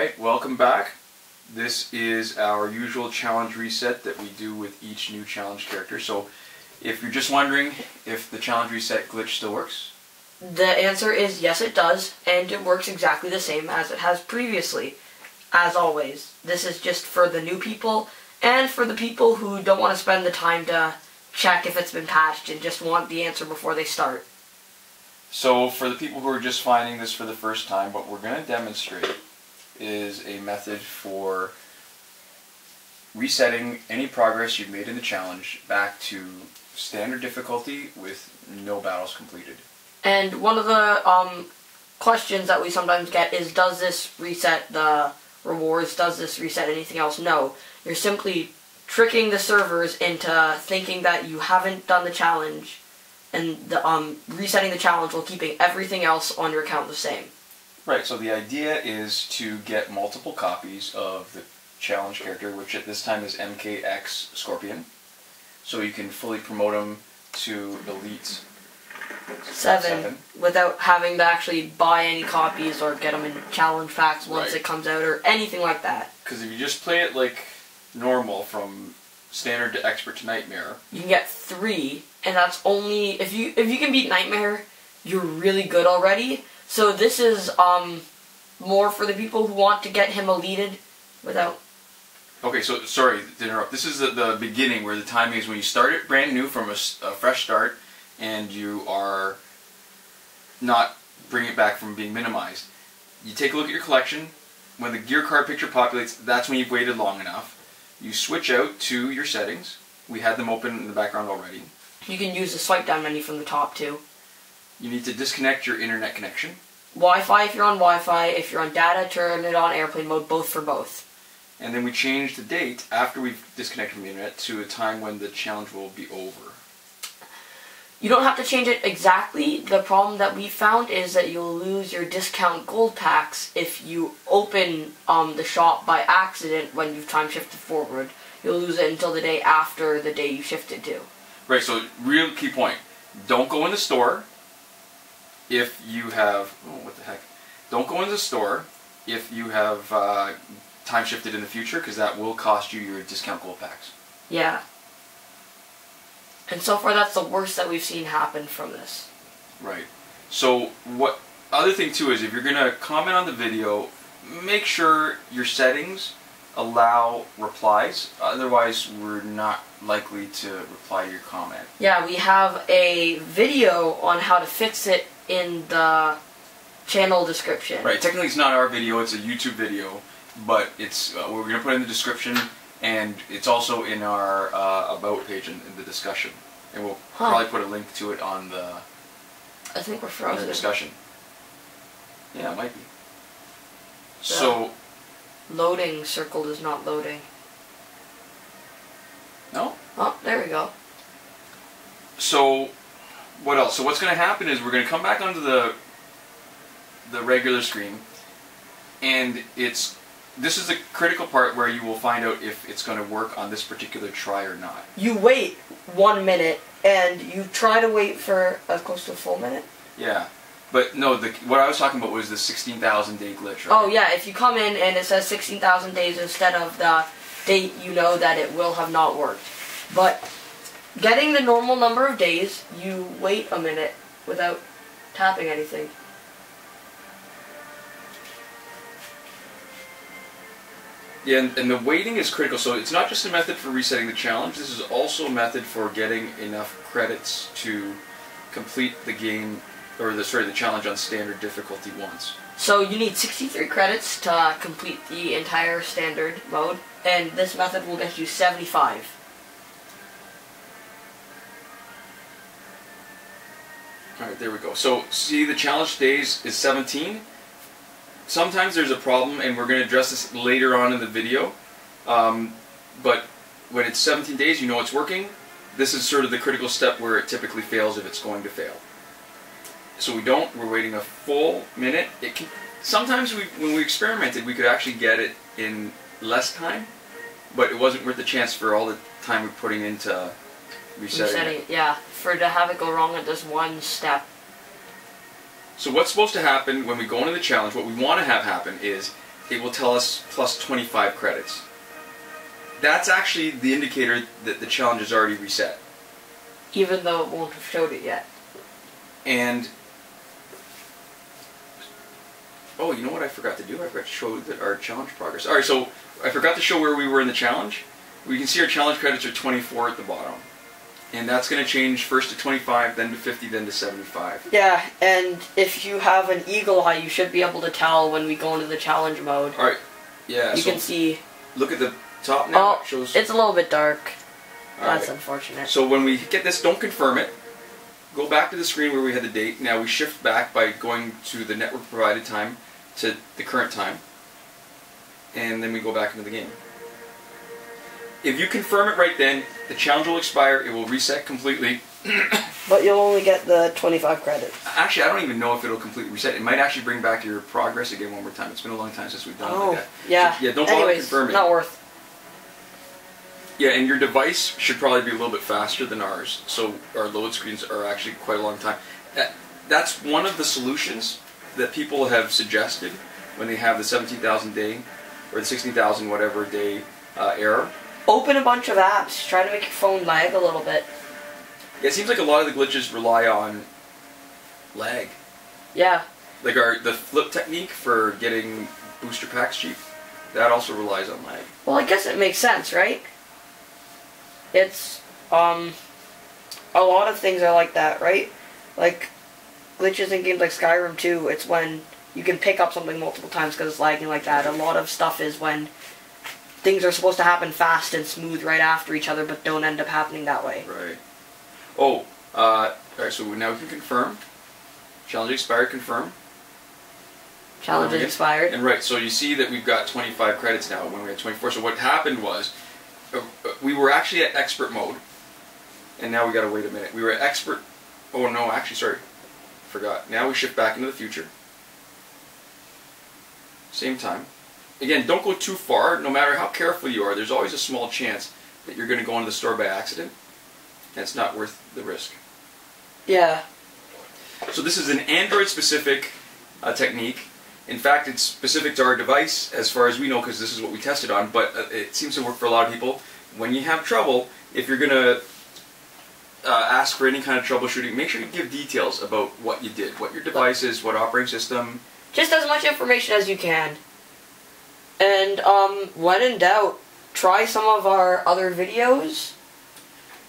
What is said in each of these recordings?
Alright, welcome back. This is our usual challenge reset that we do with each new challenge character. So if you're just wondering if the challenge reset glitch still works, the answer is yes, it does, and it works exactly the same as it has previously. As always, this is just for the new people and for the people who don't want to spend the time to check if it's been patched and just want the answer before they start. So for the people who are just finding this for the first time, what we're going to demonstrate is a method for resetting any progress you've made in the challenge back to standard difficulty with no battles completed. And one of the questions that we sometimes get is, does this reset the rewards? Does this reset anything else? No. You're simply tricking the servers into thinking that you haven't done the challenge, and resetting the challenge while keeping everything else on your account the same. Right, so the idea is to get multiple copies of the challenge character, which at this time is MKX Scorpion, so you can fully promote him to Elite 7 without having to actually buy any copies or get them in challenge packs once it comes out or anything like that. Because if you just play it like normal from standard to expert to nightmare, you can get 3, and that's only if you can beat nightmare, you're really good already. So this is more for the people who want to get him elited without. Okay, so sorry to interrupt. This is the beginning where the timing is when you start it brand new from a fresh start, and you are not bringing it back from being minimized. You take a look at your collection. When the gear card picture populates, that's when you've waited long enough. You switch out to your settings. We had them open in the background already. You can use the swipe down menu from the top too. You need to disconnect your internet connection. Wi-Fi if you're on Wi-Fi. If you're on data, turn it on airplane mode, both for both. And then we change the date after we've disconnected from the internet to a time when the challenge will be over. You don't have to change it exactly. The problem that we found is that you'll lose your discount gold packs if you open the shop by accident when you've time shifted forward. You'll lose it until the day after the day you shifted to. Right, so real key point. Don't go in the store if you have... Oh, what the heck. Don't go in the store if you have time shifted in the future, because that will cost you your discount gold packs. Yeah. And so far, that's the worst that we've seen happen from this. Right. So, what other thing too is, if you're going to comment on the video, make sure your settings allow replies. Otherwise, we're not likely to reply to your comment. Yeah, we have a video on how to fix it in the channel description. Right. Technically, it's not our video; it's a YouTube video, but it's we're going to put it in the description. And it's also in our About page in the discussion. And we'll probably put a link to it on the... I think we're frozen. The discussion. Yeah, it might be. So... Loading circle is not loading. No? Oh, there we go. So, what else? So what's going to happen is we're going to come back onto the regular screen. And this is the critical part where you will find out if it's going to work on this particular try or not. You wait 1 minute, and you try to wait for as close to a full minute? Yeah. But no, what I was talking about was the 16,000 day glitch, right? Oh yeah, if you come in and it says 16,000 days instead of the date, you know that it will have not worked. But getting the normal number of days, you wait a minute without tapping anything. Yeah, and the waiting is critical. So it's not just a method for resetting the challenge. This is also a method for getting enough credits to complete the game, or the challenge on standard difficulty once. So you need 63 credits to complete the entire standard mode, and this method will get you 75. Alright, there we go. So, see, the challenge days is 17. Sometimes there's a problem, and we're going to address this later on in the video. But when it's 17 days, you know it's working. This is sort of the critical step where it typically fails if it's going to fail. So we're waiting a full minute. Sometimes when we experimented, we could actually get it in less time, but it wasn't worth the chance for all the time we're putting into resetting it. Yeah, to have it go wrong at this one step. So what's supposed to happen when we go into the challenge, what we want to have happen is it will tell us plus 25 credits. That's actually the indicator that the challenge is already reset. Even though it won't have showed it yet. And oh, you know what I forgot to do? I forgot to show that our challenge progress. Alright, so I forgot to show where we were in the challenge. We can see our challenge credits are 24 at the bottom. And that's going to change first to 25, then to 50, then to 75. Yeah, and if you have an eagle eye, you should be able to tell when we go into the challenge mode. Alright, yeah. You can see... Look at the top now. Oh, it shows... it's a little bit dark. That's right. unfortunate. So when we get this, don't confirm it. Go back to the screen where we had the date. Now we shift back by going to the network provided time to the current time. And then we go back into the game. If you confirm it right then, the challenge will expire, it will reset completely. But you'll only get the 25 credits. Actually, I don't even know if it'll completely reset. It might actually bring back your progress again one more time. It's been a long time since we've done it like that. Yeah. So, yeah, don't bother confirming. Not worth. Yeah, and your device should probably be a little bit faster than ours. So our load screens are actually quite a long time. That's one of the solutions that people have suggested when they have the 17,000 day or the 16,000 whatever day error. Open a bunch of apps. Try to make your phone lag a little bit. Yeah, it seems like a lot of the glitches rely on lag. Yeah. Like the flip technique for getting booster packs cheap, that also relies on lag. Well, I guess it makes sense, right? It's, a lot of things are like that, right? Like, glitches in games like Skyrim 2, it's when you can pick up something multiple times because it's lagging like that. A lot of stuff is when things are supposed to happen fast and smooth right after each other, but don't end up happening that way. Right. Oh, alright, so now we can confirm. Challenge expired, confirm. Challenge is expired. And right, so you see that we've got 25 credits now when we had 24. So what happened was, we were actually at expert mode, and now we gotta wait a minute. We were at expert, oh no, actually, sorry, forgot. Now we shift back into the future. Same time. Again, don't go too far. No matter how careful you are, there's always a small chance that you're gonna go into the store by accident, and it's not worth the risk. Yeah. So this is an Android-specific technique. In fact, it's specific to our device, as far as we know, because this is what we tested on, but it seems to work for a lot of people. When you have trouble, if you're going to ask for any kind of troubleshooting, make sure you give details about what you did, what your device is, what operating system. Just as much information as you can. And, when in doubt, try some of our other videos.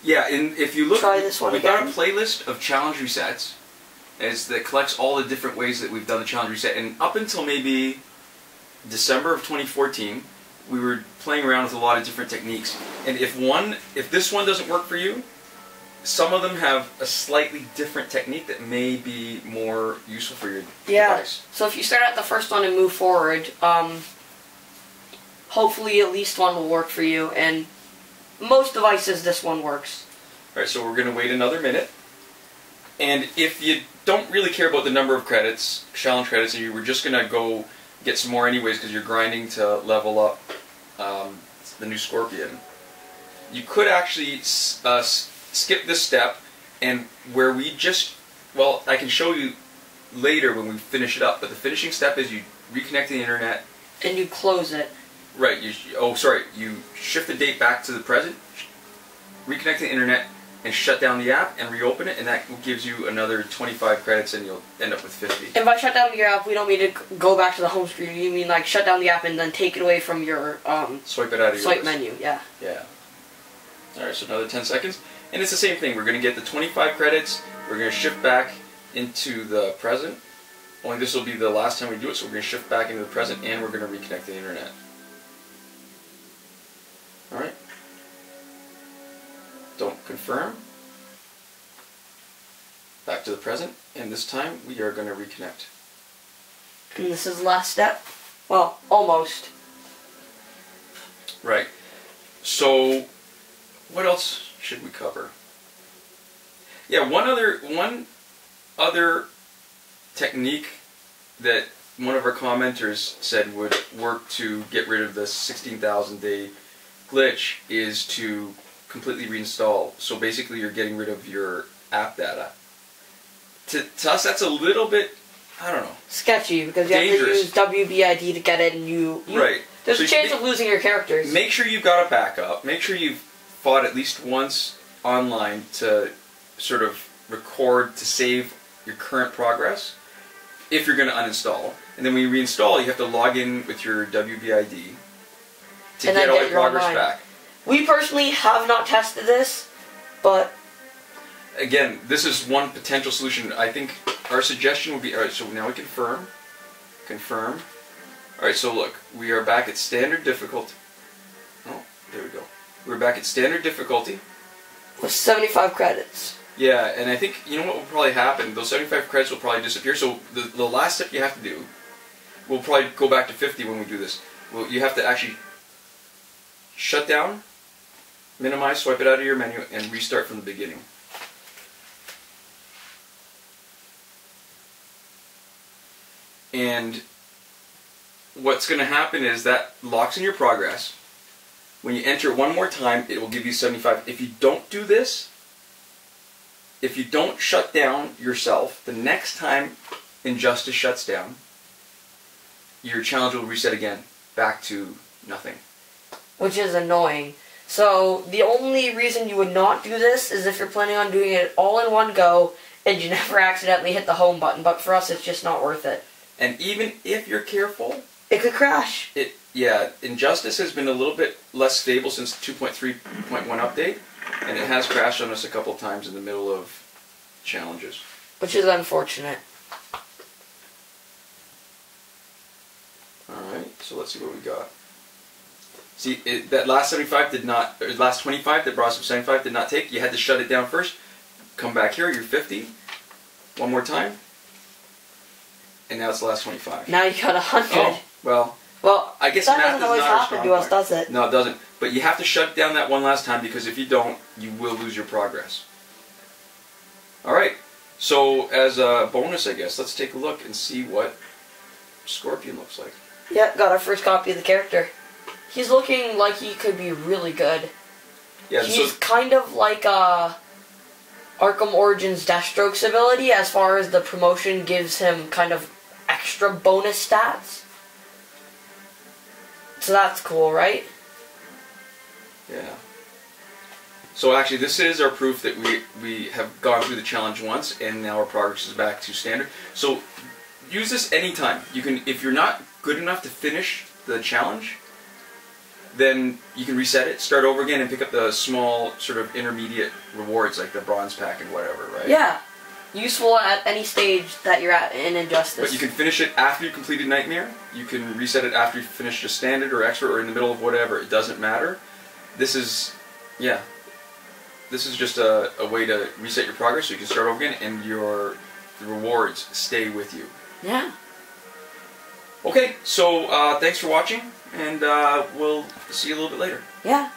Yeah, and if you look, try this one we've got a again. playlist of challenge resets that collects all the different ways that we've done the challenge reset. And up until maybe December of 2014, we were playing around with a lot of different techniques. And if this one doesn't work for you, some of them have a slightly different technique that may be more useful for your device. So if you start at the first one and move forward, hopefully at least one will work for you. And most devices, this one works. Alright, so we're going to wait another minute. And if you don't really care about the number of credits, challenge credits, and you were just going to go get some more anyways because you're grinding to level up the new Scorpion, you could actually skip this step, and where we just, well, I can show you later when we finish it up, but the finishing step is you reconnect to the internet. And you close it. Right, you shift the date back to the present, reconnect to the internet, and shut down the app and reopen it, and that gives you another 25 credits, and you'll end up with 50. And by shut down your app, we don't mean to go back to the home screen. We mean like shut down the app and then take it away from your swipe it out of your swipe list. menu. Yeah. Yeah. All right, so another 10 seconds, and it's the same thing. We're going to get the 25 credits. We're going to shift back into the present. Only this will be the last time we do it, so we're going to shift back into the present, and we're going to reconnect to the internet. All right. Don't confirm. Back to the present, and this time we are going to reconnect. And this is the last step. Well, almost. Right. So, what else should we cover? Yeah, one other technique that one of our commenters said would work to get rid of the 16,000 day glitch is to completely reinstall. So basically you're getting rid of your app data. To us that's a little bit I don't know. Sketchy, because you Dangerous. have to use WBID to get it, and you right. There's so a chance of losing your characters. Make sure you've got a backup. Make sure you've fought at least once online to sort of record to save your current progress if you're going to uninstall. And then when you reinstall, you have to log in with your WBID to get all your progress back. We personally have not tested this, but again, this is one potential solution. I think our suggestion would be, alright, so now we confirm. Confirm. Alright, so look, we are back at standard difficulty. Oh, there we go. We're back at standard difficulty. With 75 credits. Yeah, and I think, you know what will probably happen? Those 75 credits will probably disappear, so the last step you have to do, we'll probably go back to 50 when we do this. Well, you have to actually shut down, minimize, swipe it out of your menu, and restart from the beginning. And what's going to happen is that locks in your progress. When you enter it one more time, it will give you 75. If you don't do this, if you don't shut down yourself, the next time Injustice shuts down, your challenge will reset again, back to nothing. Which is annoying. So, the only reason you would not do this is if you're planning on doing it all in one go, and you never accidentally hit the home button, but for us it's just not worth it. And even if you're careful, it could crash. Yeah, Injustice has been a little bit less stable since 2.3.1 update, and it has crashed on us a couple times in the middle of challenges. Which is unfortunate. Alright, so let's see what we got. See, that last 75 did not, or last 25 that brought us to 75 did not take. You had to shut it down first. Come back here, you're 50. One more time. And now it's the last 25. Now you got 100. Oh, well, I guess that math doesn't always happen to us, does it? No, it doesn't. But you have to shut down that one last time, because if you don't, you will lose your progress. Alright, so as a bonus, I guess, let's take a look and see what Scorpion looks like. Yep, got our first copy of the character. He's looking like he could be really good. Yeah, he's kind of like Arkham Origins Deathstroke's ability, as far as the promotion gives him kind of extra bonus stats. So that's cool, right? Yeah. So actually, this is our proof that we have gone through the challenge once, and now our progress is back to standard. So use this anytime. You can, if you're not good enough to finish the challenge, then you can reset it, start over again, and pick up the small sort of intermediate rewards like the bronze pack and whatever, right? Yeah. Useful at any stage that you're at in Injustice. But you can finish it after you completed Nightmare. You can reset it after you finish just standard or expert or in the middle of whatever. It doesn't matter. This is, yeah. This is just a way to reset your progress so you can start over again and the rewards stay with you. Yeah. Okay, so thanks for watching, and we'll see you a little bit later. Yeah.